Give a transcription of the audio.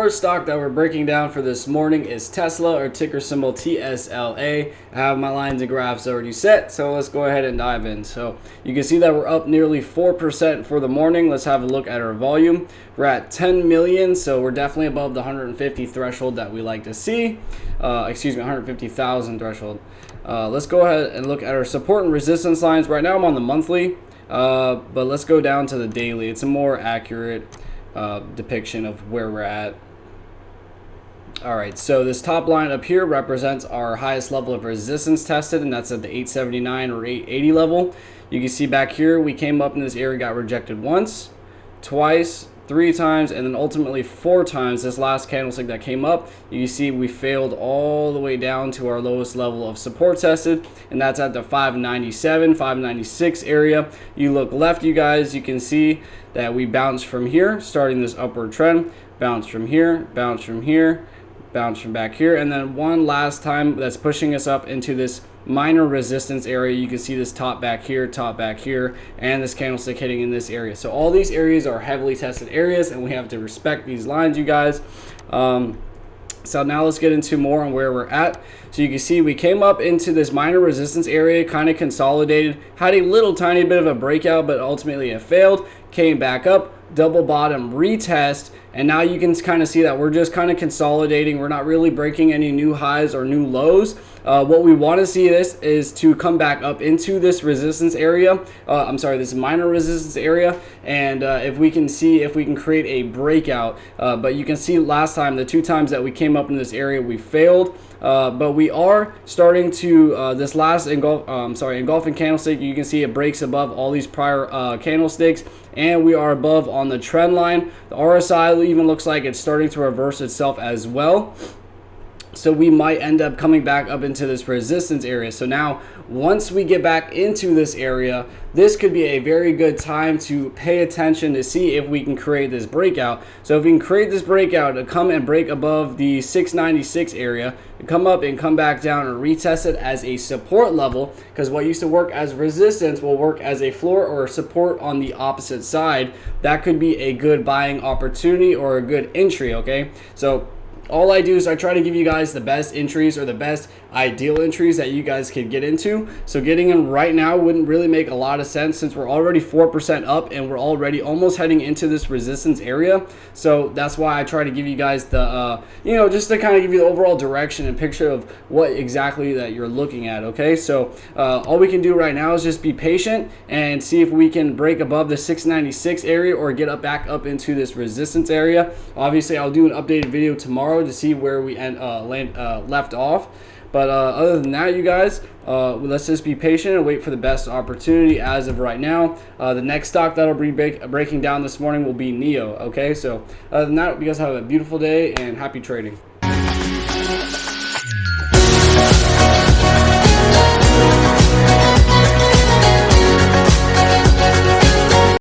first stock that we're breaking down for this morning is Tesla, or ticker symbol TSLA. I have my lines and graphs already set, so let's go ahead and dive in. So you can see that we're up nearly 4% for the morning. Let's have a look at our volume. We're at 10 million, so we're definitely above the 150 threshold that we like to see. 150,000 threshold. Let's go ahead and look at our support and resistance lines. Right now I'm on the monthly, but let's go down to the daily. It's a more accurate depiction of where we're at. All right, so this top line up here represents our highest level of resistance tested, and that's at the 879 or 880 level. You can see back here we came up in this area, got rejected once, twice, 3 times, and then ultimately 4 times. This last candlestick that came up, you can see we failed all the way down to our lowest level of support tested, and that's at the 597 596 area. You look left, you guys, you can see that we bounced from here, starting this upward trend, bounce from here, bounce from here, bounce from back here, and then one last time that's pushing us up into this minor resistance area. You can see this top back here, and this candlestick hitting in this area. So all these areas are heavily tested areas, and we have to respect these lines, you guys. So now let's get into more on where we're at. So you can see we came up into this minor resistance area, kind of consolidated, had a little tiny bit of a breakout, but ultimately it failed, came back up, double bottom retest, and now you can kind of see that we're just kind of consolidating. We're not really breaking any new highs or new lows. What we want to see is to come back up into this resistance area. This minor resistance area, and if we can create a breakout. But you can see last time, the 2 times that we came up in this area, we failed. But we are starting to this last engulfing candlestick. You can see it breaks above all these prior candlesticks, and we are above on the trend line. The RSI even looks like it's starting to reverse itself as well. So we might end up coming back up into this resistance area. So now once we get back into this area, this could be a very good time to pay attention to see if we can create this breakout. So if we can create this breakout to come and break above the 696 area, come up and come back down and retest it as a support level, because what used to work as resistance will work as a floor or support on the opposite side. That could be a good buying opportunity or a good entry. Okay, so all I do is I try to give you guys the best entries or the best ideal entries that you guys could get into. So getting in right now wouldn't really make a lot of sense, since we're already 4% up and we're already almost heading into this resistance area. So that's why I try to give you guys the, just to kind of give you the overall direction and picture of what exactly that you're looking at. Okay, so all we can do right now is just be patient and see if we can break above the 696 area or get back up into this resistance area. Obviously, I'll do an updated video tomorrow to see where we left off. But other than that, you guys, let's just be patient and wait for the best opportunity as of right now. The next stock that'll be breaking down this morning will be NEO. Okay, so other than that, you guys have a beautiful day and happy trading.